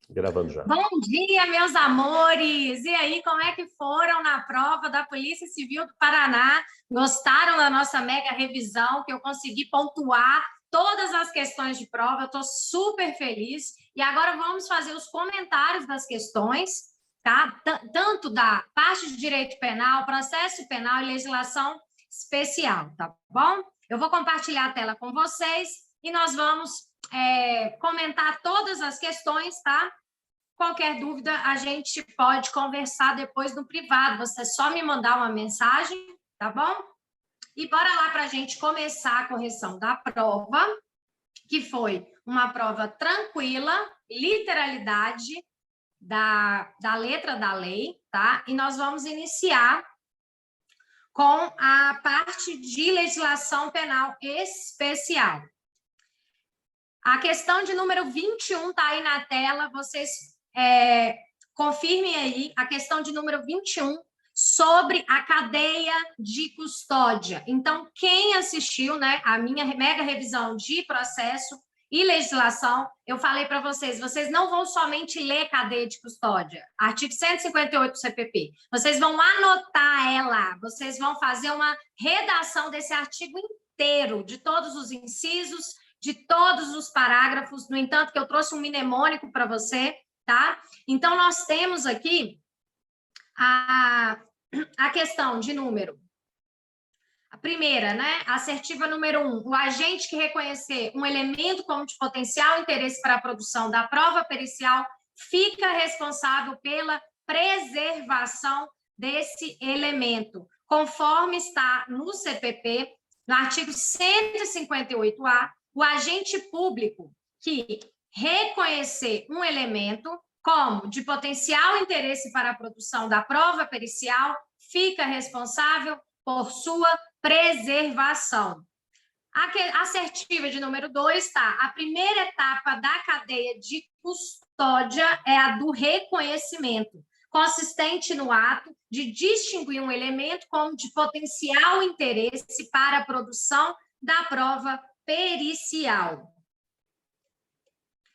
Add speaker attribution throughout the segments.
Speaker 1: Gravando já.
Speaker 2: Bom dia, meus amores! E aí, como é que foram na prova da Polícia Civil do Paraná? Gostaram da nossa mega revisão, que eu consegui pontuar todas as questões de prova? Eu estou super feliz. E agora vamos fazer os comentários das questões, tá? Tanto da parte de direito penal, processo penal e legislação especial, tá bom? Eu vou compartilhar a tela com vocês e nós vamos comentar todas as questões, tá? Qualquer dúvida, a gente pode conversar depois no privado. Você só me mandar uma mensagem, tá bom? E bora lá para a gente começar a correção da prova, que foi uma prova tranquila, literalidade da letra da lei, tá? E nós vamos iniciar com a parte de legislação penal especial. A questão de número 21 está aí na tela, vocês confirmem aí a questão de número 21 sobre a cadeia de custódia. Então, quem assistiu, né, a minha mega revisão de processo e legislação, eu falei para vocês, vocês não vão somente ler cadeia de custódia, artigo 158 do CPP, vocês vão anotar ela, vocês vão fazer uma redação desse artigo inteiro, de todos os incisos, de todos os parágrafos, no entanto, que eu trouxe um mnemônico para você, tá? Então, nós temos aqui a questão de número. A primeira, né? Assertiva número 1. O agente que reconhecer um elemento como de potencial interesse para a produção da prova pericial fica responsável pela preservação desse elemento, conforme está no CPP, no artigo 158A, o agente público que reconhecer um elemento como de potencial interesse para a produção da prova pericial fica responsável por sua preservação. A assertiva de número 2 está. A primeira etapa da cadeia de custódia é a do reconhecimento, consistente no ato de distinguir um elemento como de potencial interesse para a produção da prova pericial.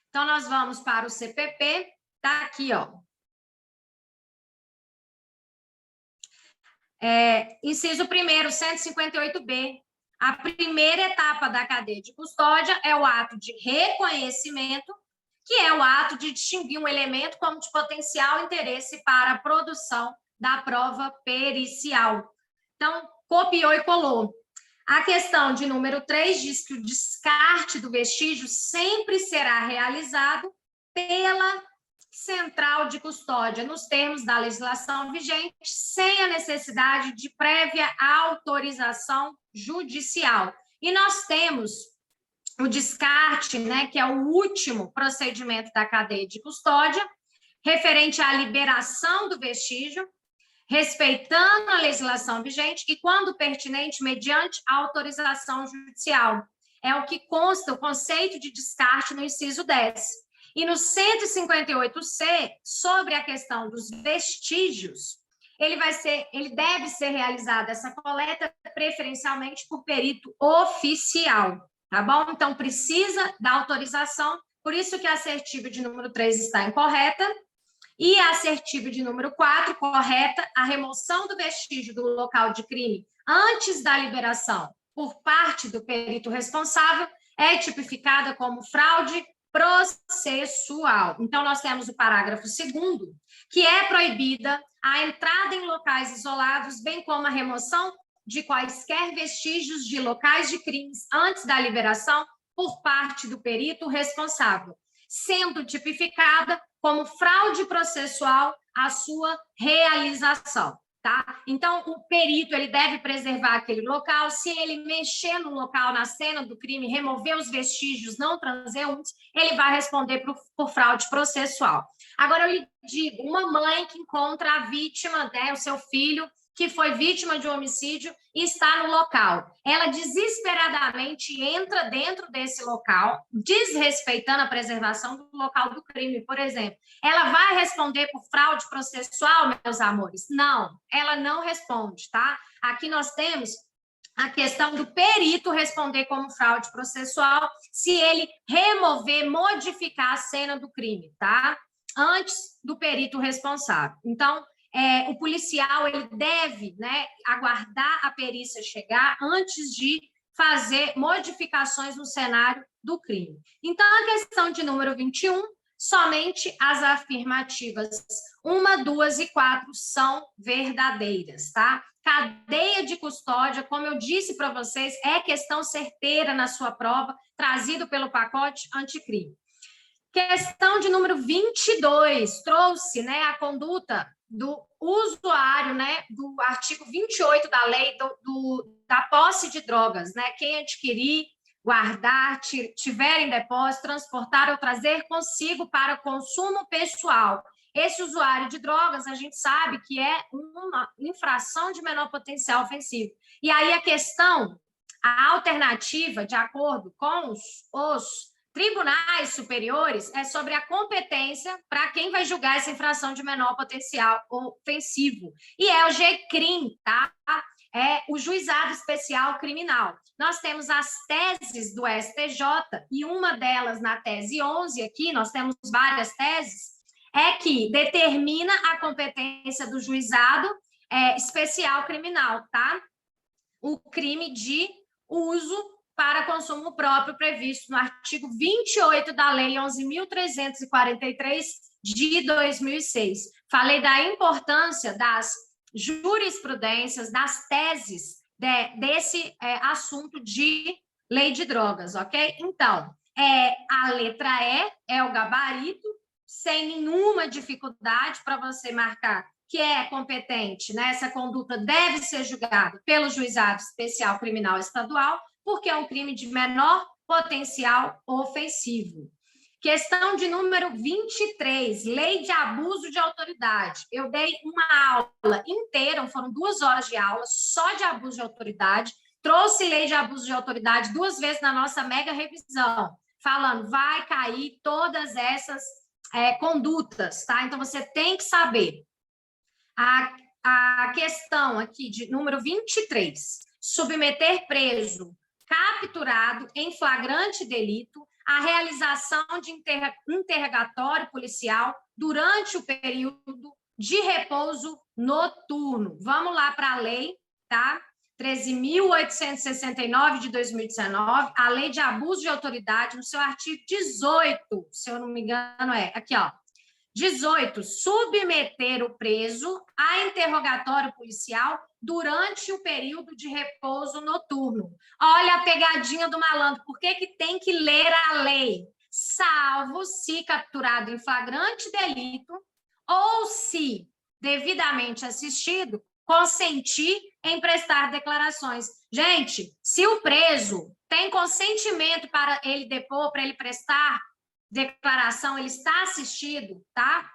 Speaker 2: Então, nós vamos para o CPP, tá aqui, ó. Inciso 1º, 158B. A primeira etapa da cadeia de custódia é o ato de reconhecimento, que é o ato de distinguir um elemento como de potencial interesse para a produção da prova pericial. Então, copiou e colou. A questão de número 3 diz que o descarte do vestígio sempre será realizado pela central de custódia, nos termos da legislação vigente, sem a necessidade de prévia autorização judicial. E nós temos o descarte, né, que é o último procedimento da cadeia de custódia, referente à liberação do vestígio, respeitando a legislação vigente e, quando pertinente, mediante autorização judicial. É o que consta o conceito de descarte no inciso 10. E no 158C, sobre a questão dos vestígios, ele deve ser realizada essa coleta preferencialmente por perito oficial, tá bom? Então, precisa da autorização, por isso que a assertiva de número 3 está incorreta, e a assertiva de número 4, correta, a remoção do vestígio do local de crime antes da liberação por parte do perito responsável é tipificada como fraude processual. Então, nós temos o parágrafo 2º, que é proibida a entrada em locais isolados, bem como a remoção de quaisquer vestígios de locais de crimes antes da liberação por parte do perito responsável, sendo tipificada como fraude processual a sua realização, tá? Então, o perito, ele deve preservar aquele local. Se ele mexer no local, na cena do crime, remover os vestígios não transeuntes, ele vai responder por fraude processual. Agora, eu lhe digo, uma mãe que encontra a vítima, né, o seu filho, que foi vítima de um homicídio e está no local. Ela desesperadamente entra dentro desse local, desrespeitando a preservação do local do crime, por exemplo. Ela vai responder por fraude processual, meus amores? Não, ela não responde, tá? Aqui nós temos a questão do perito responder como fraude processual se ele remover, modificar a cena do crime, tá? antes do perito responsável. Então, o policial ele deve, né, aguardar a perícia chegar antes de fazer modificações no cenário do crime. Então, a questão de número 21, somente as afirmativas 1, 2 e 4 são verdadeiras, tá? Cadeia de custódia, como eu disse para vocês, é questão certeira na sua prova, trazido pelo pacote anticrime. Questão de número 22, trouxe, né, a conduta do usuário, né, do artigo 28 da lei da posse de drogas, né? Quem adquirir, guardar, tiver em depósito, transportar ou trazer consigo para consumo pessoal. Esse usuário de drogas, a gente sabe que é uma infração de menor potencial ofensivo. E aí a questão, a alternativa, de acordo com os tribunais superiores, é sobre a competência para quem vai julgar essa infração de menor potencial ofensivo. E é o GCRIM, tá? É o Juizado Especial Criminal. Nós temos as teses do STJ, e uma delas, na tese 11 aqui, nós temos várias teses, é que determina a competência do Juizado Especial Criminal, tá? O crime de uso para consumo próprio previsto no artigo 28 da Lei 11.343 de 2006. Falei da importância das jurisprudências, das teses desse assunto de lei de drogas, ok? Então, a letra E é o gabarito, sem nenhuma dificuldade para você marcar que é competente, né? Essa conduta deve ser julgada pelo Juizado Especial Criminal Estadual, porque é um crime de menor potencial ofensivo. Questão de número 23, lei de abuso de autoridade. Eu dei uma aula inteira, foram 2 horas de aula só de abuso de autoridade, trouxe lei de abuso de autoridade 2 vezes na nossa mega revisão, falando, vai cair todas essas condutas, tá? Então, você tem que saber. A questão aqui de número 23, submeter preso capturado em flagrante delito à realização de interrogatório policial durante o período de repouso noturno. Vamos lá para a lei, tá? 13.869 de 2019, a lei de abuso de autoridade, no seu artigo 18, se eu não me engano, aqui, ó. 18, submeter o preso a interrogatório policial durante o período de repouso noturno. Olha a pegadinha do malandro. Por que tem que ler a lei? Salvo se capturado em flagrante delito ou se devidamente assistido, consentir em prestar declarações. Gente, se o preso tem consentimento para ele depor, para ele prestar declaração, ele está assistido, tá?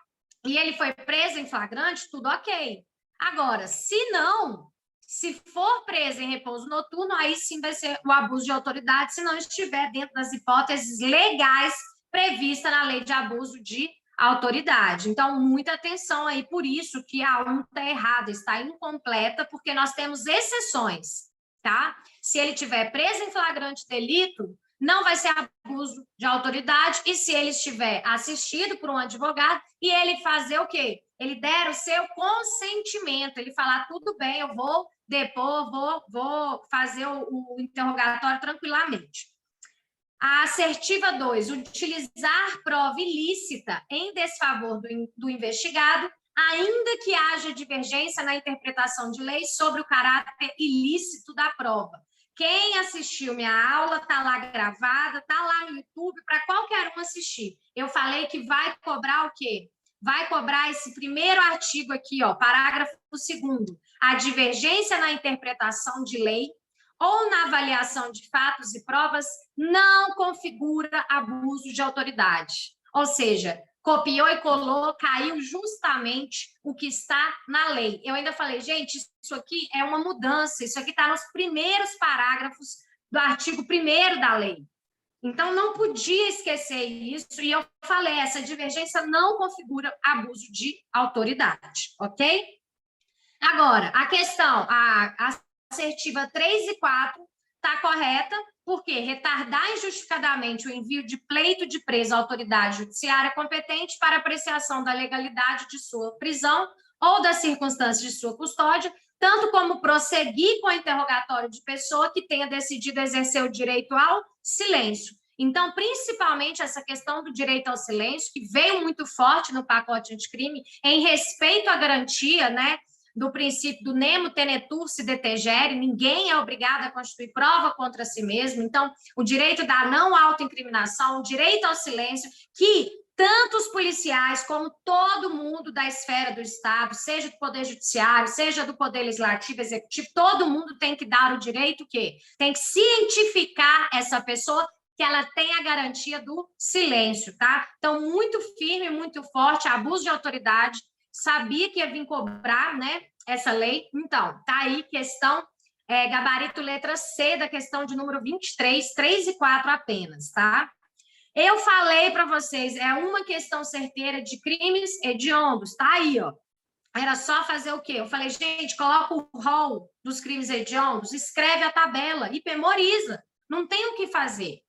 Speaker 2: E ele foi preso em flagrante, tudo ok. Agora, se não, se for preso em repouso noturno, aí sim vai ser o abuso de autoridade, se não estiver dentro das hipóteses legais previstas na lei de abuso de autoridade. Então, muita atenção aí, por isso que a 1 está errada, está incompleta, porque nós temos exceções, tá? Se ele estiver preso em flagrante delito, não vai ser abuso de autoridade, e se ele estiver assistido por um advogado e ele fazer o quê? Ele der o seu consentimento, ele falar, tudo bem, eu vou depor, vou fazer o interrogatório tranquilamente. A assertiva 2, utilizar prova ilícita em desfavor do investigado, ainda que haja divergência na interpretação de lei sobre o caráter ilícito da prova. Quem assistiu minha aula, está lá gravada, está lá no YouTube, para qualquer um assistir. Eu falei que vai cobrar o quê? Vai cobrar esse primeiro artigo aqui, ó, parágrafo 2º. A divergência na interpretação de lei ou na avaliação de fatos e provas não configura abuso de autoridade. Ou seja, copiou e colou, caiu justamente o que está na lei. Eu ainda falei, gente, isso aqui é uma mudança, isso aqui está nos primeiros parágrafos do artigo 1º da lei. Então, não podia esquecer isso, e eu falei, essa divergência não configura abuso de autoridade, ok? Agora, a questão, a assertiva 3 e 4, está correta, porque retardar injustificadamente o envio de pleito de preso à autoridade judiciária competente para apreciação da legalidade de sua prisão ou das circunstâncias de sua custódia, tanto como prosseguir com o interrogatório de pessoa que tenha decidido exercer o direito ao silêncio. Então, principalmente essa questão do direito ao silêncio, que veio muito forte no pacote anticrime, em respeito à garantia, né, do princípio do nemo tenetur se detegere, ninguém é obrigado a constituir prova contra si mesmo. Então, o direito da não autoincriminação, o direito ao silêncio, que tanto os policiais como todo mundo da esfera do Estado, seja do Poder Judiciário, seja do Poder Legislativo, Executivo, todo mundo tem que dar o direito que tem que cientificar essa pessoa que ela tem a garantia do silêncio, tá? Então, muito firme, muito forte, abuso de autoridade, sabia que ia vir cobrar, né, essa lei. Então, tá aí questão, gabarito letra C da questão de número 23, 3 e 4 apenas, tá? Eu falei para vocês, é uma questão certeira de crimes hediondos, tá aí, ó. Era só fazer o quê? Eu falei, gente, coloca o rol dos crimes hediondos, escreve a tabela e memoriza. Não tem o que fazer.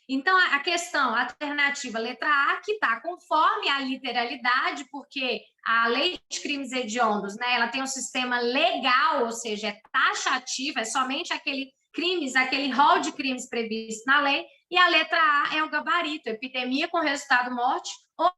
Speaker 2: Então, a questão, a alternativa letra A, que está conforme a literalidade, porque a lei de crimes hediondos, né, ela tem um sistema legal, ou seja, é taxativo, é somente aquele rol de crimes previsto na lei, e a letra A é o gabarito, epidemia com resultado morte,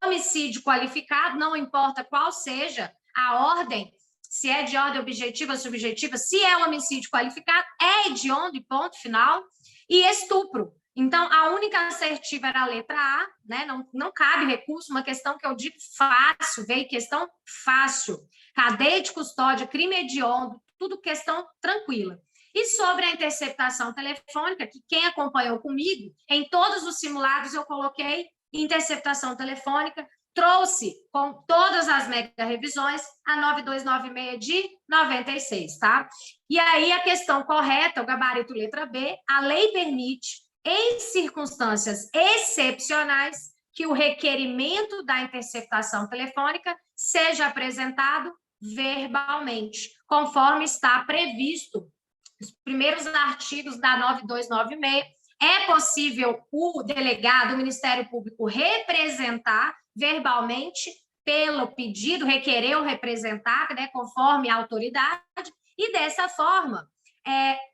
Speaker 2: homicídio qualificado, não importa qual seja a ordem, se é de ordem objetiva ou subjetiva, se é um homicídio qualificado, é hediondo e ponto final, e estupro. Então, a única assertiva era a letra A, né? Não cabe recurso, uma questão que eu digo fácil, veio questão fácil. Cadeia de custódia, crime hediondo, tudo questão tranquila. E sobre a interceptação telefônica, que quem acompanhou comigo, em todos os simulados eu coloquei interceptação telefônica, trouxe com todas as mega revisões a 9296 de 96, tá? E aí a questão correta, o gabarito letra B, a lei permite, em circunstâncias excepcionais, que o requerimento da interceptação telefônica seja apresentado verbalmente, conforme está previsto nos primeiros artigos da 9296. É possível o delegado, o Ministério Público, representar verbalmente pelo pedido, requerer ou representar, né, conforme a autoridade, e dessa forma,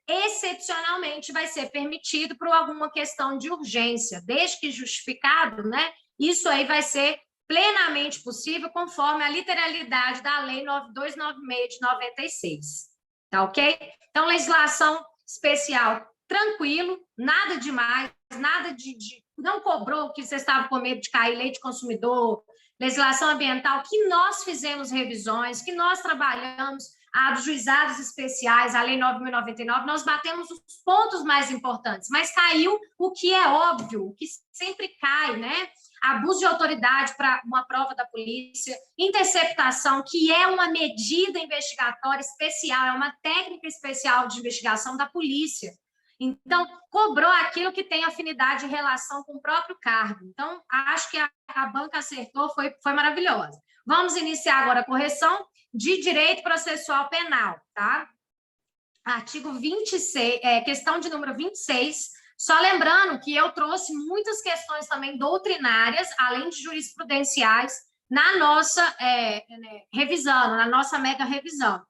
Speaker 2: excepcionalmente vai ser permitido por alguma questão de urgência, desde que justificado, né? Isso aí vai ser plenamente possível conforme a literalidade da Lei 9296 de 96, tá ok? Então, legislação especial, tranquilo, nada demais, nada não cobrou que vocês estavam com medo de cair lei de consumidor, legislação ambiental, que nós fizemos revisões, que nós trabalhamos, a dos juizados especiais, a Lei 9.099, nós batemos os pontos mais importantes, mas caiu o que é óbvio, o que sempre cai, né? Abuso de autoridade para uma prova da polícia, interceptação, que é uma medida investigatória especial, é uma técnica especial de investigação da polícia. Então, cobrou aquilo que tem afinidade e relação com o próprio cargo. Então, acho que a banca acertou, foi maravilhosa. Vamos iniciar agora a correção de direito processual penal, tá? Artigo 26, questão de número 26. Só lembrando que eu trouxe muitas questões também doutrinárias, além de jurisprudenciais, na nossa revisão, na nossa mega revisão.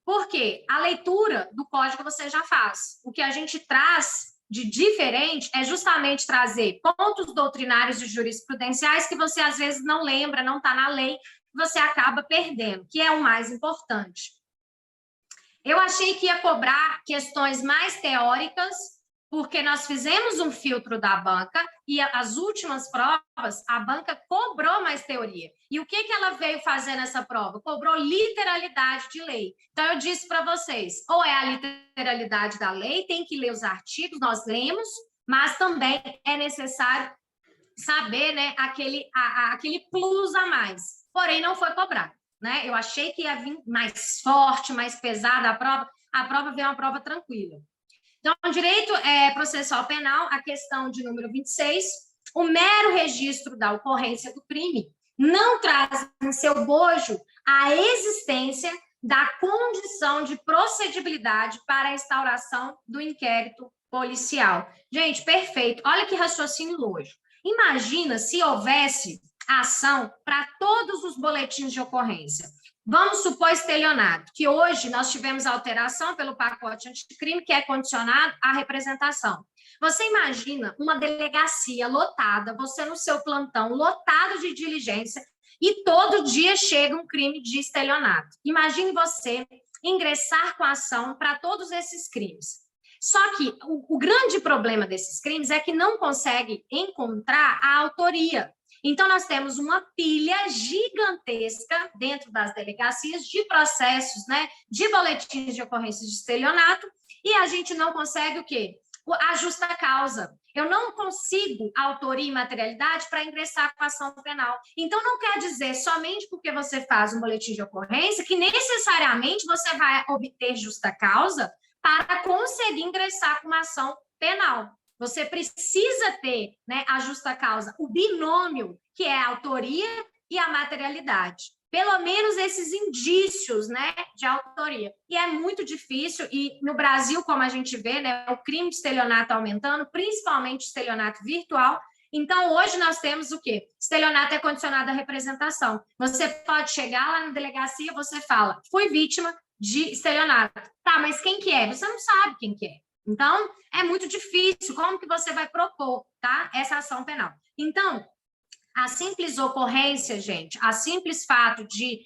Speaker 2: Por quê? A leitura do código você já faz. O que a gente traz de diferente é justamente trazer pontos doutrinários e jurisprudenciais que você às vezes não lembra, não está na lei, você acaba perdendo, que é o mais importante. Eu achei que ia cobrar questões mais teóricas, porque nós fizemos um filtro da banca e as últimas provas, a banca cobrou mais teoria. E o que ela veio fazer nessa prova? Cobrou literalidade de lei. Então, eu disse para vocês, ou é a literalidade da lei, tem que ler os artigos, nós lemos, mas também é necessário saber, né, aquele plus a mais. Porém, não foi cobrado, né? Eu achei que ia vir mais forte, mais pesada a prova veio uma prova tranquila. Então, direito processual penal, a questão de número 26, o mero registro da ocorrência do crime não traz em seu bojo a existência da condição de procedibilidade para a instauração do inquérito policial. Gente, perfeito. Olha que raciocínio lógico. Imagina se houvesse ação para todos os boletins de ocorrência. Vamos supor estelionato, que hoje nós tivemos alteração pelo pacote anticrime, que é condicionado à representação. Você imagina uma delegacia lotada, você no seu plantão lotado de diligência, e todo dia chega um crime de estelionato. Imagine você ingressar com ação para todos esses crimes. Só que o grande problema desses crimes é que não consegue encontrar a autoria. Então, nós temos uma pilha gigantesca dentro das delegacias de processos, né, de boletins de ocorrência de estelionato, e a gente não consegue o quê? A justa causa. Eu não consigo autoria e materialidade para ingressar com a ação penal. Então, não quer dizer somente porque você faz um boletim de ocorrência que necessariamente você vai obter justa causa para conseguir ingressar com uma ação penal. Você precisa ter, né, a justa causa, o binômio, que é a autoria e a materialidade. Pelo menos esses indícios, né, de autoria. E é muito difícil, e no Brasil, como a gente vê, né, o crime de estelionato aumentando, principalmente estelionato virtual. Então, hoje nós temos o quê? Estelionato é condicionado à representação. Você pode chegar lá na delegacia, você fala, fui vítima de estelionato. Tá, mas quem que é? Você não sabe quem que é. Então, é muito difícil. Como que você vai propor, tá, essa ação penal? Então, a simples ocorrência, gente, a simples fato de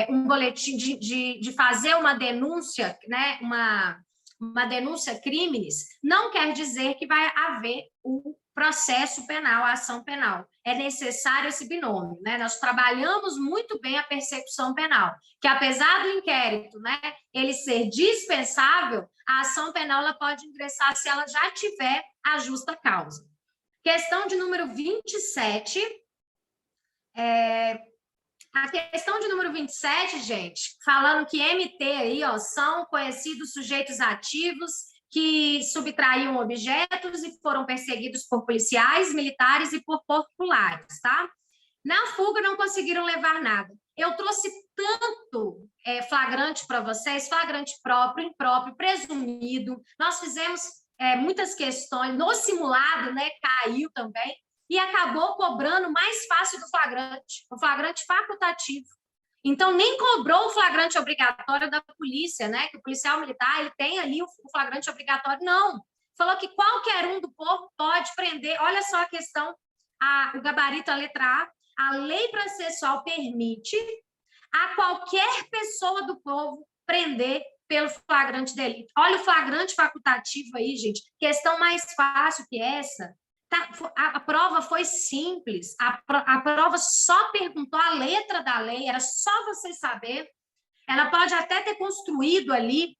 Speaker 2: um boletim, de fazer uma denúncia, né, uma denúncia crimes, não quer dizer que vai haver o processo penal, a ação penal. É necessário esse binômio, né? Nós trabalhamos muito bem a persecução penal, que apesar do inquérito, né, ele ser dispensável, a ação penal ela pode ingressar se ela já tiver a justa causa. Questão de número 27. A questão de número 27, gente, falando que MT aí, ó, são conhecidos sujeitos ativos que subtraíam objetos e foram perseguidos por policiais, militares e por populares, tá? Na fuga não conseguiram levar nada. Eu trouxe tanto flagrante para vocês, flagrante próprio, impróprio, presumido. Nós fizemos muitas questões, no simulado, né, caiu também, e acabou cobrando mais fácil do flagrante, o flagrante facultativo. Então, nem cobrou o flagrante obrigatório da polícia, né? Que o policial militar ele tem ali o flagrante obrigatório. Não. Falou que qualquer um do povo pode prender. Olha só a questão, o gabarito, a letra A. A lei processual permite a qualquer pessoa do povo prender pelo flagrante delito. Olha o flagrante facultativo aí, gente. Questão mais fácil que essa. A prova foi simples, a prova só perguntou a letra da lei, era só você saber. Ela pode até ter construído ali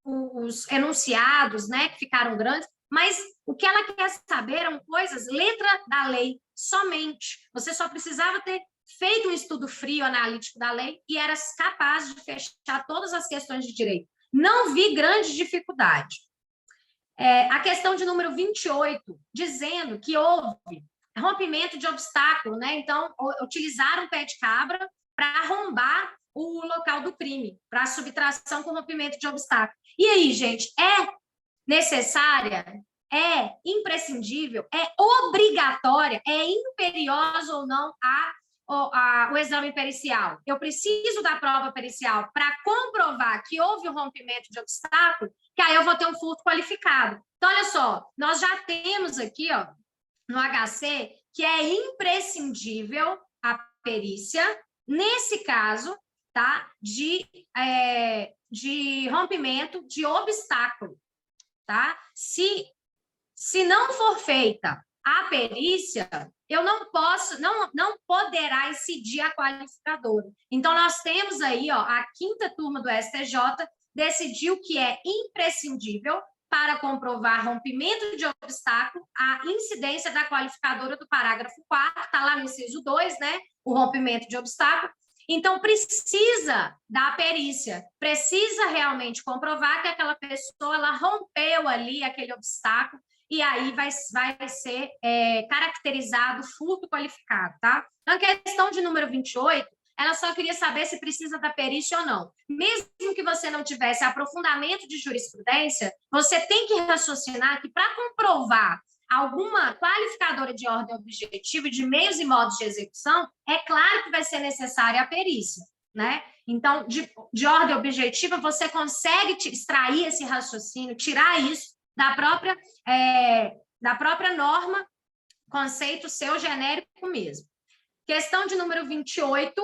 Speaker 2: os enunciados, né, que ficaram grandes, mas o que ela quer saber eram coisas, letra da lei, somente. Você só precisava ter feito um estudo frio, analítico da lei e era capaz de fechar todas as questões de direito. Não vi grande dificuldade. A questão de número 28, dizendo que houve rompimento de obstáculo, né? Então, utilizaram o pé de cabra para arrombar o local do crime, para subtração com rompimento de obstáculo. E aí, gente, é necessária? É imprescindível? É obrigatória? É imperiosa ou não o exame pericial? Eu preciso da prova pericial para comprovar que houve um rompimento de obstáculo, que aí eu vou ter um furto qualificado. Então, olha só, nós já temos aqui, ó, no HC, que é imprescindível a perícia, nesse caso, tá, de rompimento de obstáculo, tá? Se não for feita a perícia, eu não poderá incidir a qualificadora. Então, nós temos aí, ó, a 5ª turma do STJ decidiu que é imprescindível para comprovar rompimento de obstáculo a incidência da qualificadora do parágrafo 4º, está lá no inciso 2, né? O rompimento de obstáculo. Então, precisa da perícia, precisa realmente comprovar que aquela pessoa ela rompeu ali aquele obstáculo e aí vai ser caracterizado furto qualificado, tá? Então, a questão de número 28 ela só queria saber se precisa da perícia ou não. Mesmo que você não tivesse aprofundamento de jurisprudência, você tem que raciocinar que para comprovar alguma qualificadora de ordem objetiva de meios e modos de execução, é claro que vai ser necessária a perícia, né? Então, de ordem objetiva, você consegue extrair esse raciocínio, tirar isso da própria norma, conceito seu genérico mesmo. Questão de número 28,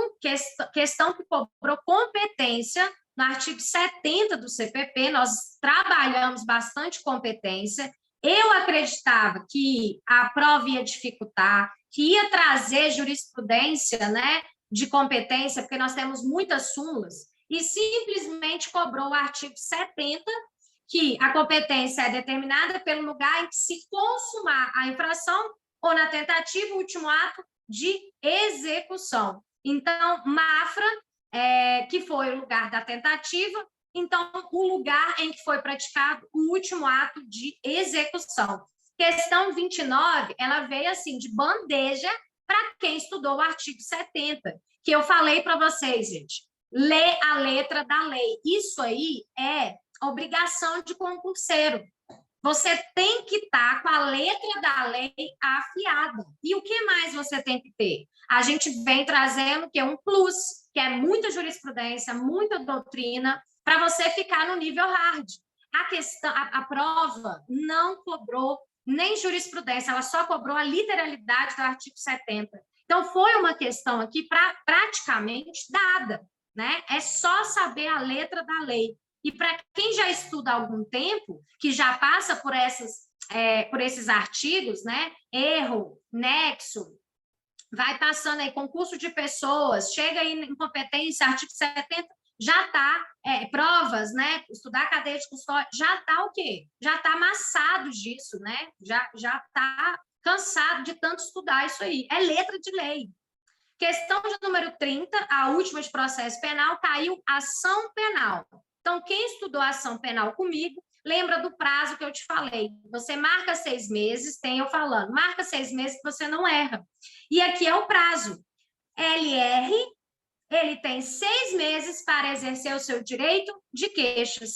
Speaker 2: questão que cobrou competência no artigo 70 do CPP, nós trabalhamos bastante competência. Eu acreditava que a prova ia dificultar, que ia trazer jurisprudência, né, de competência, porque nós temos muitas súmulas, e simplesmente cobrou o artigo 70, que a competência é determinada pelo lugar em que se consumar a infração ou na tentativa, o último ato de execução. Então, Mafra, que foi o lugar da tentativa, então, o lugar em que foi praticado o último ato de execução. Questão 29, ela veio assim, de bandeja para quem estudou o artigo 70, que eu falei para vocês, gente. Lê a letra da lei. Isso aí é obrigação de concurseiro. Você tem que estar com a letra da lei afiada. E o que mais você tem que ter? A gente vem trazendo que é um plus, que é muita jurisprudência, muita doutrina, para você ficar no nível hard. A prova não cobrou nem jurisprudência, ela só cobrou a literalidade do artigo 70. Então, foi uma questão aqui praticamente dada, né? É só saber a letra da lei. E para quem já estuda há algum tempo, que já passa por esses artigos, né? Erro, nexo, vai passando aí concurso de pessoas, chega aí em competência, artigo 70, já está, provas, né? Estudar cadeia de custódia, já está o quê? Já está amassado disso, né? Já está cansado de tanto estudar isso aí. É letra de lei. Questão de número 30, a última de processo penal, caiu ação penal. Então, quem estudou ação penal comigo, lembra do prazo que eu te falei. Você marca 6 meses, tem eu falando, marca 6 meses que você não erra. E aqui é o prazo. LR, ele tem 6 meses para exercer o seu direito de queixa,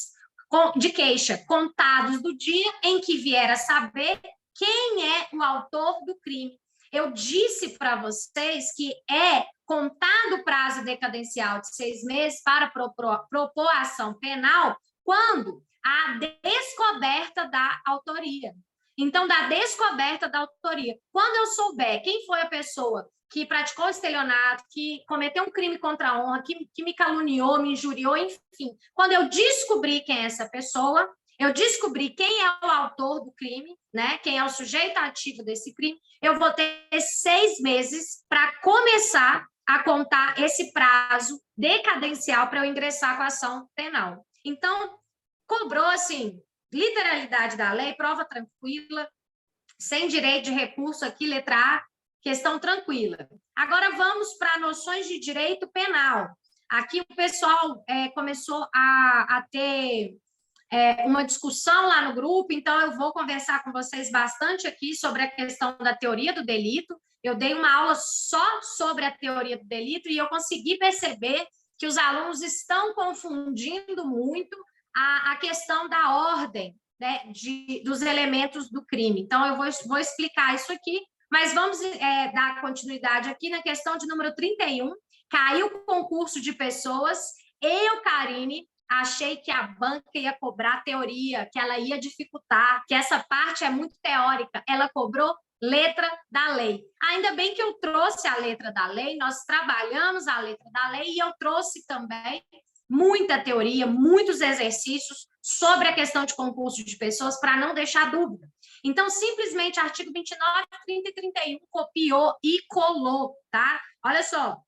Speaker 2: contados do dia em que vier a saber quem é o autor do crime. Eu disse para vocês que é contado o prazo decadencial de 6 meses para propor ação penal quando há descoberta da autoria. Então, da descoberta da autoria. Quando eu souber quem foi a pessoa que praticou estelionato, que cometeu um crime contra a honra, que me caluniou, me injuriou, enfim. Quando eu descobrir quem é essa pessoa, eu descobri quem é o autor do crime, né? Quem é o sujeito ativo desse crime, eu vou ter 6 meses para começar a contar esse prazo decadencial para eu ingressar com a ação penal. Então, cobrou, assim, literalidade da lei, prova tranquila, sem direito de recurso aqui, letra A, questão tranquila. Agora, vamos para noções de direito penal. Aqui o pessoal começou a ter uma discussão lá no grupo, então eu vou conversar com vocês bastante aqui sobre a questão da teoria do delito. Eu dei uma aula só sobre a teoria do delito e eu consegui perceber que os alunos estão confundindo muito a questão da ordem, né, dos elementos do crime. Então, eu vou explicar isso aqui, mas vamos dar continuidade aqui na questão de número 31. Caiu o concurso de pessoas. Eu, Karine, achei que a banca ia cobrar teoria, que ela ia dificultar, que essa parte é muito teórica. Ela cobrou letra da lei. Ainda bem que eu trouxe a letra da lei, nós trabalhamos a letra da lei e eu trouxe também muita teoria, muitos exercícios sobre a questão de concurso de pessoas para não deixar dúvida. Então, simplesmente, artigo 29, 30 e 31, copiou e colou, tá? Olha só,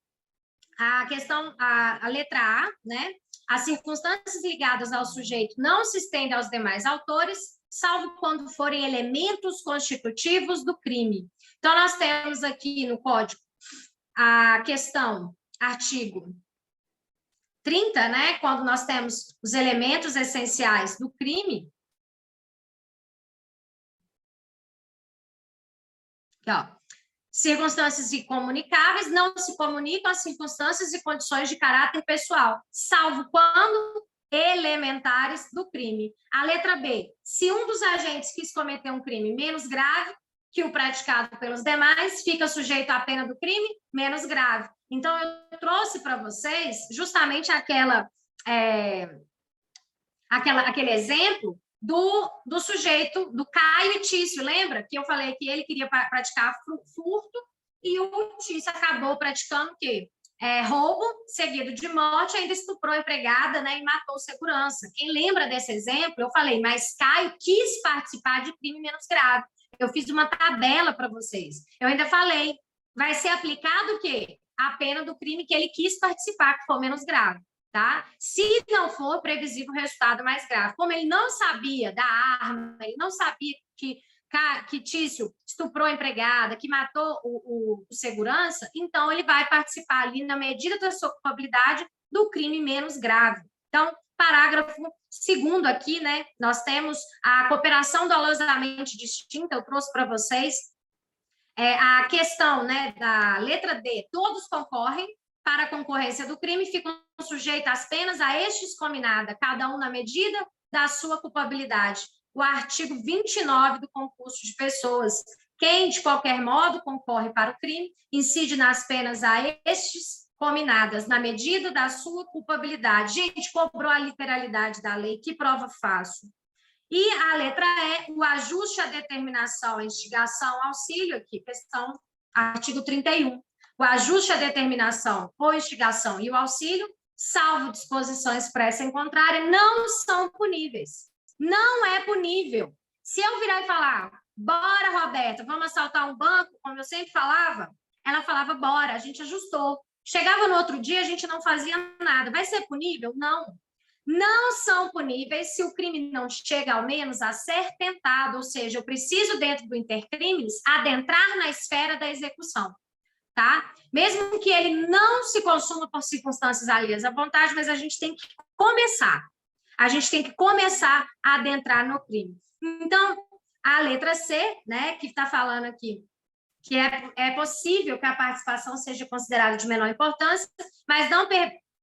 Speaker 2: a questão, a letra A, né? As circunstâncias ligadas ao sujeito não se estendem aos demais autores, salvo quando forem elementos constitutivos do crime. Então, nós temos aqui no Código a questão, artigo 30, né? Quando nós temos os elementos essenciais do crime. Aqui, ó. Circunstâncias incomunicáveis não se comunicam às circunstâncias e condições de caráter pessoal, salvo quando elementares do crime. A letra B, se um dos agentes quis cometer um crime menos grave que o praticado pelos demais, fica sujeito à pena do crime menos grave. Então, eu trouxe para vocês justamente aquele exemplo do sujeito, do Caio e Tício, lembra? Que eu falei que ele queria praticar furto e o Tício acabou praticando o quê? Roubo, seguido de morte, ainda estuprou a empregada, né, e matou segurança. Quem lembra desse exemplo, eu falei, mas Caio quis participar de crime menos grave. Eu fiz uma tabela para vocês. Eu ainda falei, vai ser aplicado o quê? A pena do crime que ele quis participar, que for menos grave. Tá? Se não for previsível o resultado mais grave. Como ele não sabia da arma, ele não sabia que Tício estuprou a empregada, que matou o segurança, então ele vai participar ali, na medida da sua culpabilidade, do crime menos grave. Então, parágrafo 2º aqui, né? Nós temos a cooperação dolosamente distinta, eu trouxe para vocês a questão, né, da letra D, todos concorrem para a concorrência do crime, ficam sujeitos às penas a estes combinada, cada um na medida da sua culpabilidade. O artigo 29 do concurso de pessoas, quem de qualquer modo concorre para o crime, incide nas penas a estes combinadas, na medida da sua culpabilidade. Gente, cobrou a literalidade da lei, que prova fácil. E a letra E, o ajuste à determinação, a instigação, auxílio, aqui, questão, artigo 31. O ajuste à determinação, ou instigação e o auxílio, salvo disposição expressa em contrária, não são puníveis. Não é punível. Se eu virar e falar, bora, Roberta, vamos assaltar um banco, como eu sempre falava, ela falava, bora, a gente ajustou. Chegava no outro dia, a gente não fazia nada. Vai ser punível? Não. Não são puníveis se o crime não chega, ao menos, a ser tentado, ou seja, eu preciso, dentro do intercrimes, adentrar na esfera da execução. Tá? Mesmo que ele não se consuma por circunstâncias alheias à vontade, mas a gente tem que começar. A gente tem que começar a adentrar no crime. Então, a letra C, né, que está falando aqui, que é possível que a participação seja considerada de menor importância, mas não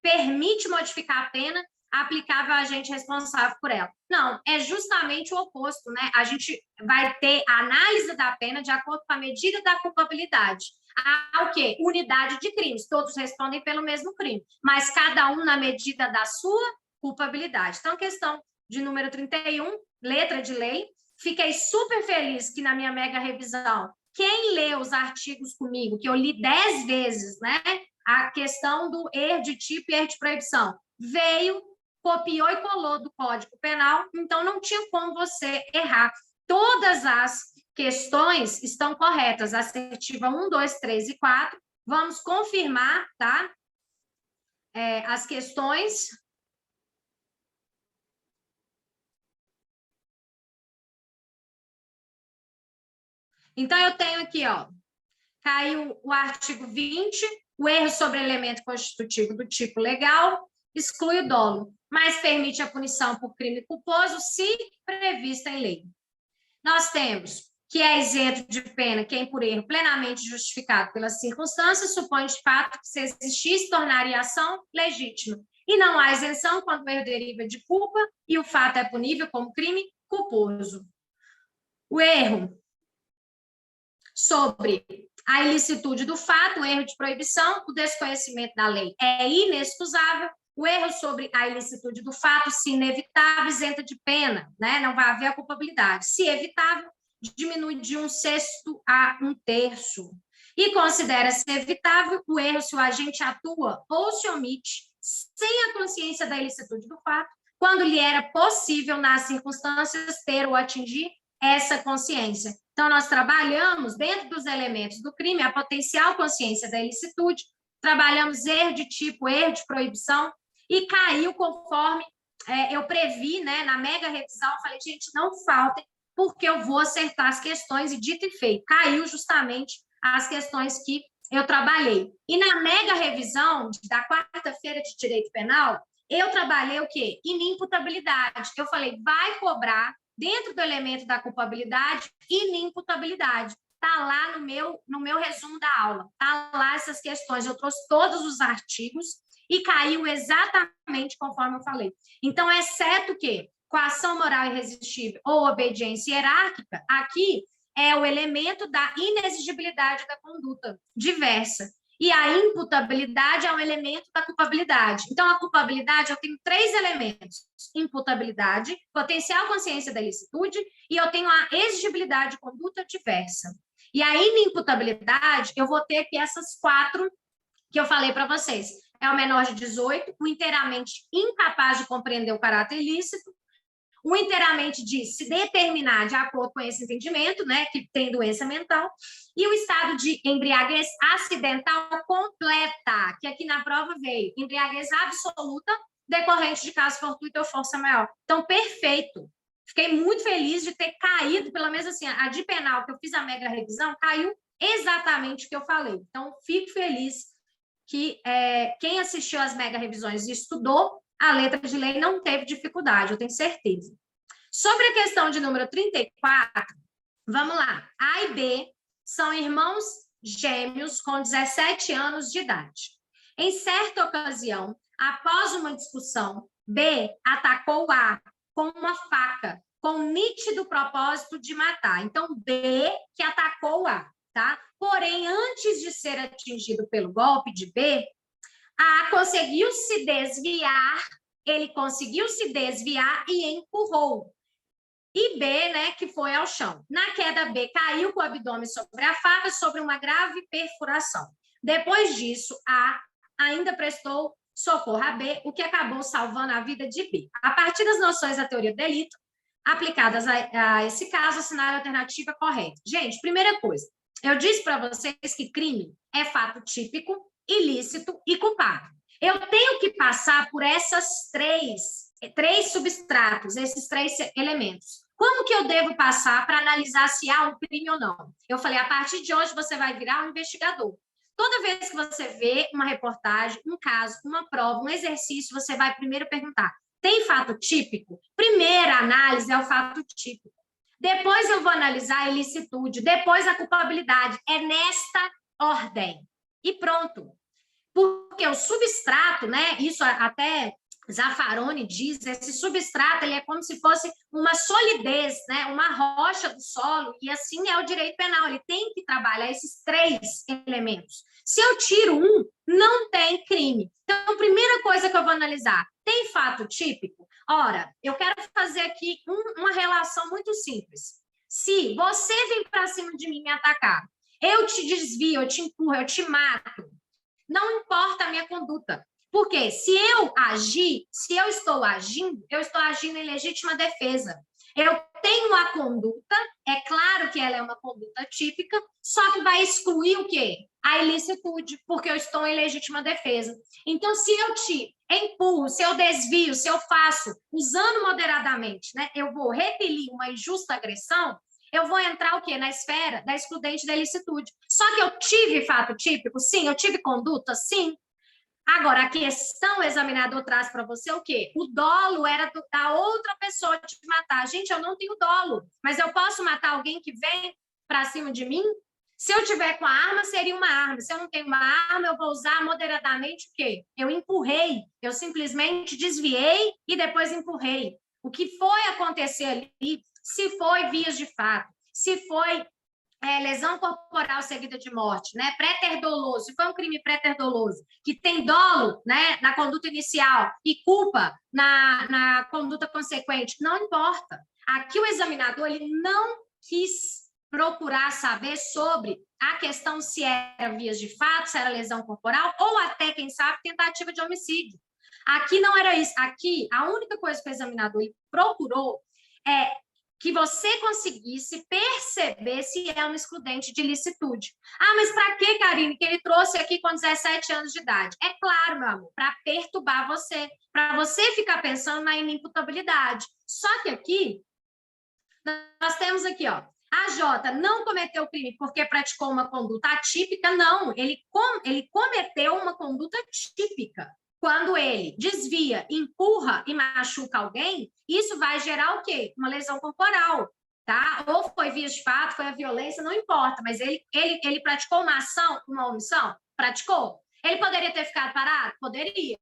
Speaker 2: permite modificar a pena aplicável a agente responsável por ela. Não, é justamente o oposto, né? A gente vai ter a análise da pena de acordo com a medida da culpabilidade. Há o quê? Unidade de crimes, todos respondem pelo mesmo crime, mas cada um na medida da sua culpabilidade. Então, questão de número 31, letra de lei. Fiquei super feliz que na minha mega revisão, quem lê os artigos comigo, que eu li 10 vezes, né? A questão do erro de tipo e erro de proibição, veio, copiou e colou do Código Penal, então não tinha como você errar. Todas as questões estão corretas, assertiva 1, 2, 3 e 4. Vamos confirmar, tá? As questões. Então, eu tenho aqui, ó, caiu o artigo 20, o erro sobre elemento constitutivo do tipo legal, exclui o dolo, mas permite a punição por crime culposo se prevista em lei. Nós temos que é isento de pena quem, por erro plenamente justificado pelas circunstâncias, supõe de fato que se existisse, tornaria a ação legítima. E não há isenção quando o erro deriva de culpa e o fato é punível como crime culposo. O erro sobre a ilicitude do fato, o erro de proibição, o desconhecimento da lei é inexcusável. O erro sobre a ilicitude do fato, se inevitável, isenta de pena, né? Não vai haver a culpabilidade. Se evitável, diminui de 1/6 a 1/3. E considera-se evitável o erro se o agente atua ou se omite, sem a consciência da ilicitude do fato, quando lhe era possível, nas circunstâncias, ter ou atingir essa consciência. Então, nós trabalhamos, dentro dos elementos do crime, a potencial consciência da ilicitude, trabalhamos erro de tipo, erro de proibição, e caiu conforme eu previ, né, na mega revisão, eu falei, gente, não faltem, porque eu vou acertar as questões, e dito e feito, caiu justamente as questões que eu trabalhei. E na mega revisão da quarta-feira de Direito Penal, eu trabalhei o quê? Inimputabilidade. Eu falei, vai cobrar dentro do elemento da culpabilidade, inimputabilidade. tá lá no meu resumo da aula. Tá lá essas questões. Eu trouxe todos os artigos e caiu exatamente conforme eu falei. Então, exceto que coação moral irresistível ou obediência hierárquica, aqui é o elemento da inexigibilidade da conduta diversa. E a imputabilidade é um elemento da culpabilidade. Então, a culpabilidade, eu tenho 3 elementos: imputabilidade, potencial consciência da ilicitude, e eu tenho a exigibilidade de conduta diversa. E a inimputabilidade, eu vou ter aqui essas 4 que eu falei para vocês. É o menor de 18, o inteiramente incapaz de compreender o caráter ilícito, o inteiramente de se determinar de acordo com esse entendimento, né, que tem doença mental, e o estado de embriaguez acidental completa, que aqui na prova veio embriaguez absoluta decorrente de caso fortuito ou força maior. Então, perfeito. Fiquei muito feliz de ter caído, pelo menos assim, a de penal, que eu fiz a mega revisão, caiu exatamente o que eu falei. Então, fico feliz que quem assistiu às mega revisões e estudou a letra de lei não teve dificuldade, eu tenho certeza. Sobre a questão de número 34, vamos lá. A e B são irmãos gêmeos com 17 anos de idade. Em certa ocasião, após uma discussão, B atacou A com uma faca, com nítido propósito de matar. Então, B que atacou A, tá? Porém, antes de ser atingido pelo golpe de B, A conseguiu se desviar, ele conseguiu se desviar e empurrou. E B, né, que foi ao chão. Na queda, B caiu com o abdômen sobre a faca, sobre uma grave perfuração. Depois disso, A ainda prestou socorro a B, o que acabou salvando a vida de B. A partir das noções da teoria do delito, aplicadas a esse caso, assinar a alternativa correta. Gente, primeira coisa, eu disse para vocês que crime é fato típico, ilícito e culpado. Eu tenho que passar por essas três substratos, esses 3 elementos. Como que eu devo passar para analisar se há um crime ou não? Eu falei, a partir de hoje você vai virar um investigador. Toda vez que você vê uma reportagem, um caso, uma prova, um exercício, você vai primeiro perguntar, tem fato típico? Primeira análise é o fato típico. Depois eu vou analisar a ilicitude, depois a culpabilidade. É nesta ordem. E pronto. Porque o substrato, né? Isso até Zaffaroni diz, esse substrato ele é como se fosse uma solidez, né? Uma rocha do solo, e assim é o direito penal, ele tem que trabalhar esses 3 elementos. Se eu tiro um, não tem crime. Então, a primeira coisa que eu vou analisar, tem fato típico? Ora, eu quero fazer aqui uma relação muito simples. Se você vem para cima de mim me atacar, eu te desvio, eu te empurro, eu te mato, não importa a minha conduta. Porque se eu agir, se eu estou agindo em legítima defesa. Eu tenho a conduta, é claro que ela é uma conduta típica, só que vai excluir o quê? A ilicitude, porque eu estou em legítima defesa. Então, se eu te empurro, se eu desvio, se eu faço, usando moderadamente, né, eu vou repelir uma injusta agressão, eu vou entrar o quê? Na esfera da excludente da ilicitude. Só que eu tive fato típico? Sim. Eu tive conduta? Sim. Agora, a questão, o examinador traz para você o quê? O dolo era da outra pessoa te matar. Gente, eu não tenho dolo, mas eu posso matar alguém que vem para cima de mim? Se eu tiver com a arma, seria uma arma. Se eu não tenho uma arma, eu vou usar moderadamente o quê? Eu empurrei, eu simplesmente desviei e depois empurrei. O que foi acontecer ali, se foi vias de fato, se foi lesão corporal seguida de morte, né? Pré-ter-doloso, se foi um crime pré-ter-doloso, que tem dolo, né, na conduta inicial e culpa na conduta consequente, não importa. Aqui o examinador ele não quis procurar saber sobre a questão se era vias de fato, se era lesão corporal ou até, quem sabe, tentativa de homicídio. Aqui não era isso. Aqui, a única coisa que o examinador procurou é que você conseguisse perceber se é um excludente de ilicitude. Ah, mas para que, Karine, que ele trouxe aqui com 17 anos de idade? É claro, meu amor, para perturbar você, para você ficar pensando na inimputabilidade. Só que aqui, nós temos aqui, ó, a J não cometeu crime porque praticou uma conduta atípica, não, ele cometeu uma conduta típica. Quando ele desvia, empurra e machuca alguém, isso vai gerar o quê? Uma lesão corporal. tá? Ou foi vias de fato, foi a violência, não importa, mas ele praticou uma ação, uma omissão? Praticou. Ele poderia ter ficado parado? Poderia.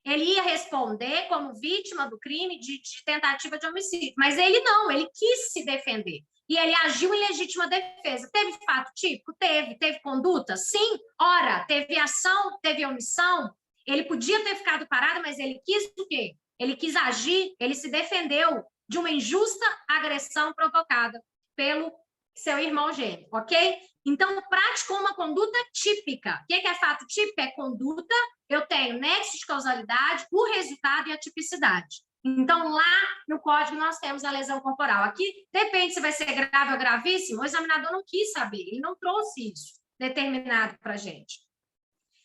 Speaker 2: Ele ia responder como vítima do crime de tentativa de homicídio, mas ele não, ele quis se defender. E ele agiu em legítima defesa. Teve fato típico? Teve. Teve conduta? Sim. Ora, teve ação, teve omissão. Ele podia ter ficado parado, mas ele quis o quê? Ele quis agir, ele se defendeu de uma injusta agressão provocada pelo seu irmão gêmeo, ok? Então, praticou uma conduta típica. O que é fato típico? É conduta, eu tenho nexo de causalidade, o resultado e a tipicidade. Então, lá no código, nós temos a lesão corporal. Aqui, depende se vai ser grave ou gravíssimo, o examinador não quis saber, ele não trouxe isso determinado para a gente.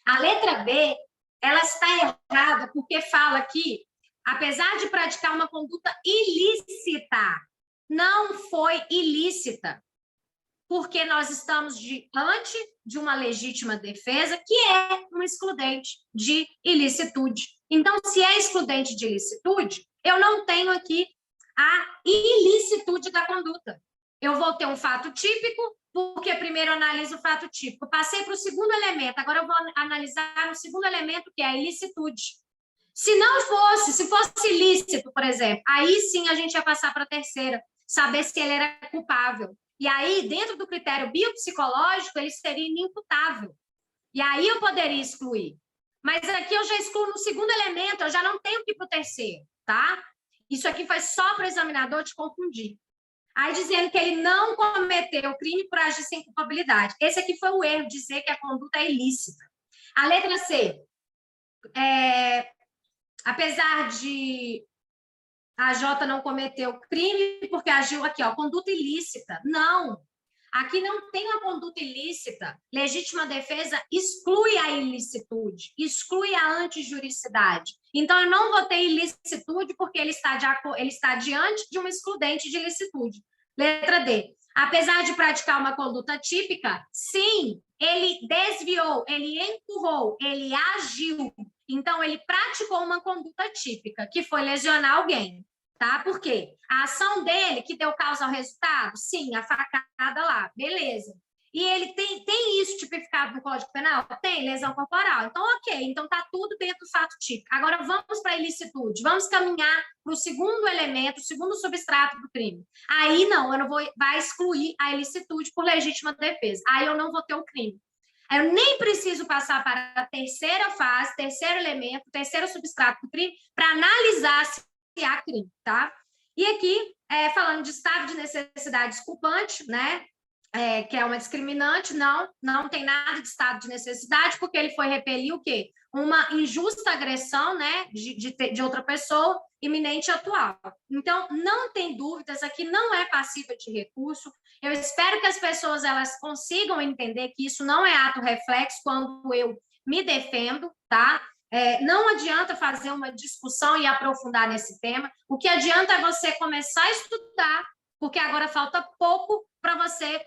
Speaker 2: A letra B, ela está errada porque fala que, apesar de praticar uma conduta ilícita, não foi ilícita, porque nós estamos diante de uma legítima defesa, que é um excludente de ilicitude. Então, se é excludente de ilicitude, eu não tenho aqui a ilicitude da conduta. Eu vou ter um fato típico, porque primeiro eu analiso o fato típico. Passei para o segundo elemento, agora eu vou analisar o segundo elemento, que é a ilicitude. Se não fosse, se fosse ilícito, por exemplo, aí sim a gente ia passar para a terceira, saber se ele era culpável. E aí, dentro do critério biopsicológico, ele seria inimputável. E aí eu poderia excluir. Mas aqui eu já excluo no segundo elemento, eu já não tenho que ir para o terceiro, tá? Isso aqui foi só para o examinador te confundir. Aí dizendo que ele não cometeu o crime por agir sem culpabilidade. Esse aqui foi o erro, dizer que a conduta é ilícita. A letra C. Apesar de a J não cometeu crime porque agiu aqui, ó, conduta ilícita. Não. Aqui não tem uma conduta ilícita. Legítima defesa exclui a ilicitude, exclui a antijuricidade. Então, eu não vou ter ilicitude porque ele está diante de um excludente de ilicitude. Letra D. Apesar de praticar uma conduta típica, sim, ele desviou, ele empurrou, ele agiu. Então, ele praticou uma conduta típica, que foi lesionar alguém. Tá? Por quê? A ação dele que deu causa ao resultado? Sim, a facada lá, beleza. E ele tem isso tipificado no Código Penal? Tem, lesão corporal. Então, ok, então tá tudo dentro do fato típico. Agora vamos para a ilicitude, vamos caminhar para o segundo elemento, o segundo substrato do crime. Aí não, eu não vou, vai excluir a ilicitude por legítima defesa. Aí eu não vou ter o crime. Eu nem preciso passar para a terceira fase, terceiro elemento, terceiro substrato do crime, para analisar se há crime, tá? E aqui, falando de estado de necessidade desculpante, né? Que é uma discriminante, não tem nada de estado de necessidade, porque ele foi repelir o quê? Uma injusta agressão, né? De outra pessoa, iminente e atual. Então, não tem dúvidas, aqui não é passiva de recurso. Eu espero que as pessoas elas consigam entender que isso não é ato reflexo quando eu me defendo, tá? Não adianta fazer uma discussão e aprofundar nesse tema. O que adianta é você começar a estudar, porque agora falta pouco para você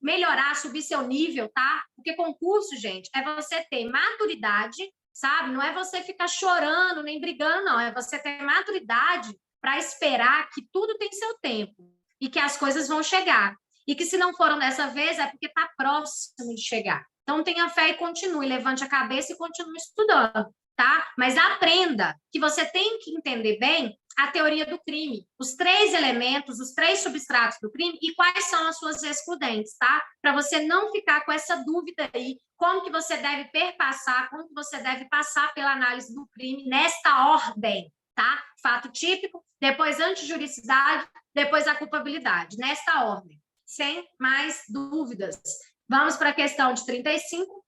Speaker 2: melhorar, subir seu nível, tá? Porque concurso, gente, é você ter maturidade, sabe? Não é você ficar chorando, nem brigando, não. É você ter maturidade para esperar que tudo tem seu tempo e que as coisas vão chegar. E que se não foram dessa vez, é porque está próximo de chegar. Então, tenha fé e continue, levante a cabeça e continue estudando, tá? Mas aprenda que você tem que entender bem a teoria do crime, os 3 elementos, os 3 substratos do crime e quais são as suas excludentes, tá? Para você não ficar com essa dúvida aí, como que você deve perpassar, como que você deve passar pela análise do crime nesta ordem, tá? Fato típico, depois antijuricidade, depois a culpabilidade, nesta ordem, sem mais dúvidas. Vamos para a questão de 35.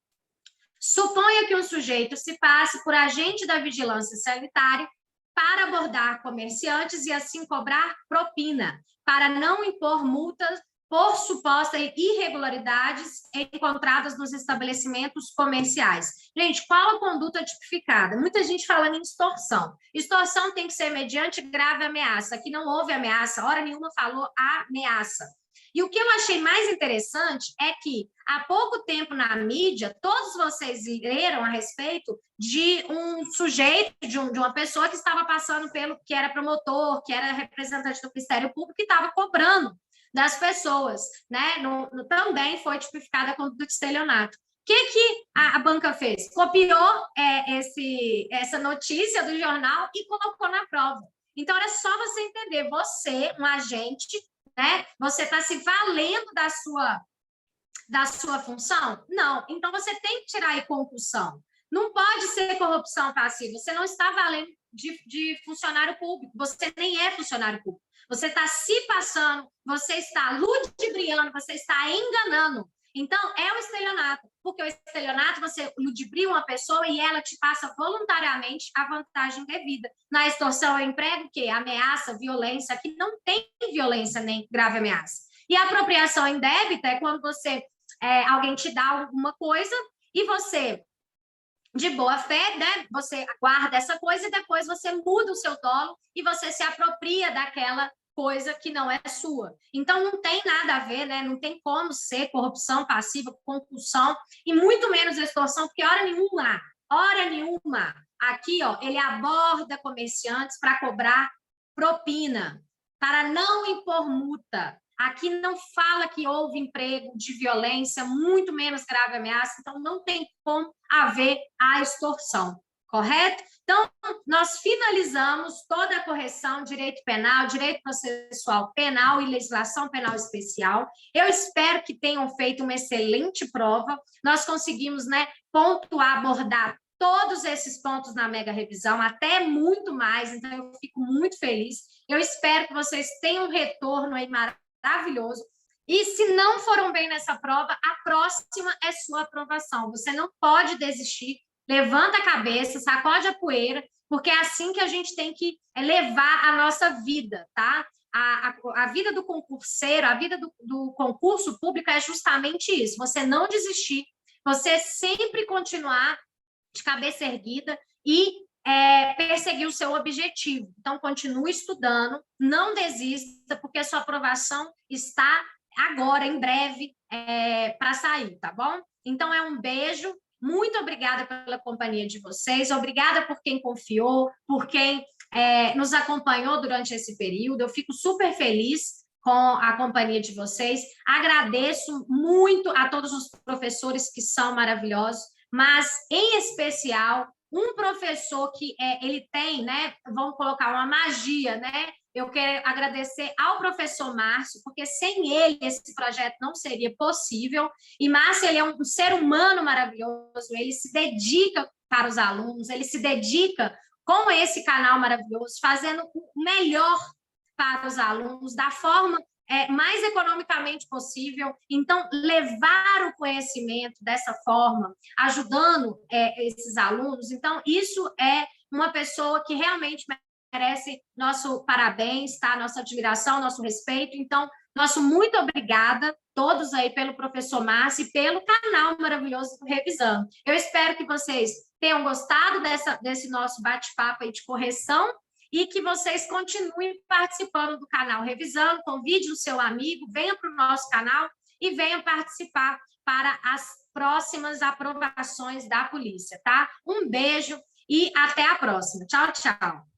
Speaker 2: Suponha que um sujeito se passe por agente da vigilância sanitária para abordar comerciantes e assim cobrar propina, para não impor multas por supostas irregularidades encontradas nos estabelecimentos comerciais. Gente, qual a conduta tipificada? Muita gente falando em extorsão. Extorsão tem que ser mediante grave ameaça. Aqui não houve ameaça, hora nenhuma falou ameaça. E o que eu achei mais interessante é que, há pouco tempo na mídia, todos vocês leram a respeito de um sujeito, de uma pessoa que estava passando pelo, que era promotor, que era representante do Ministério Público, que estava cobrando das pessoas, né? Também foi tipificada como do estelionato. O que a banca fez? Copiou essa notícia do jornal e colocou na prova. Então, era só você entender, você, um agente, né? Você está se valendo da sua função? Não. Então, você tem que tirar aí concussão. Não pode ser corrupção passiva. Você não está valendo de funcionário público. Você nem é funcionário público. Você está se passando, você está ludibriando, você está enganando. Então, é o estelionato. Porque o estelionato, você ludibria uma pessoa e ela te passa voluntariamente a vantagem devida. Na extorsão, eu emprego o quê? Ameaça, violência. Aqui não tem violência nem grave ameaça. E a apropriação indébita é quando alguém te dá alguma coisa e você, de boa fé, né, você guarda essa coisa e depois você muda o seu dolo e você se apropria daquela coisa que não é sua. Então, não tem nada a ver, né? Não tem como ser corrupção passiva, concussão, e muito menos extorsão, porque hora nenhuma, aqui, ó, ele aborda comerciantes para cobrar propina, para não impor multa. Aqui não fala que houve emprego de violência, muito menos grave ameaça, então não tem como haver a extorsão, correto? Então, nós finalizamos toda a correção, direito penal, direito processual penal e legislação penal especial. Eu espero que tenham feito uma excelente prova. Nós conseguimos, né, pontuar, abordar todos esses pontos na mega revisão, até muito mais, então eu fico muito feliz. Eu espero que vocês tenham um retorno aí maravilhoso. E se não foram bem nessa prova, a próxima é sua aprovação. Você não pode desistir. Levanta a cabeça, sacode a poeira, porque é assim que a gente tem que levar a nossa vida, tá? A vida do concurseiro, a vida do concurso público é justamente isso. Você não desistir, você sempre continuar de cabeça erguida e perseguir o seu objetivo. Então, continue estudando, não desista, porque a sua aprovação está agora, em breve, para sair, tá bom? Então, um beijo, muito obrigada pela companhia de vocês, obrigada por quem confiou, por quem nos acompanhou durante esse período, eu fico super feliz com a companhia de vocês, agradeço muito a todos os professores que são maravilhosos, mas, em especial, um professor que ele tem, né, vamos colocar uma magia, né? Eu quero agradecer ao professor Márcio, porque sem ele esse projeto não seria possível. E Márcio, ele é um ser humano maravilhoso, ele se dedica para os alunos, ele se dedica com esse canal maravilhoso, fazendo o melhor para os alunos, da forma mais economicamente possível. Então, levar o conhecimento dessa forma, ajudando esses alunos. Então, isso é uma pessoa que realmente merece nosso parabéns, tá? Nossa admiração, nosso respeito. Então, nosso muito obrigada todos aí pelo professor Márcio e pelo canal maravilhoso do Revisando. Eu espero que vocês tenham gostado desse nosso bate-papo aí de correção e que vocês continuem participando do canal Revisando, convide o seu amigo, venha para o nosso canal e venha participar para as próximas aprovações da polícia, tá? Um beijo e até a próxima. Tchau, tchau.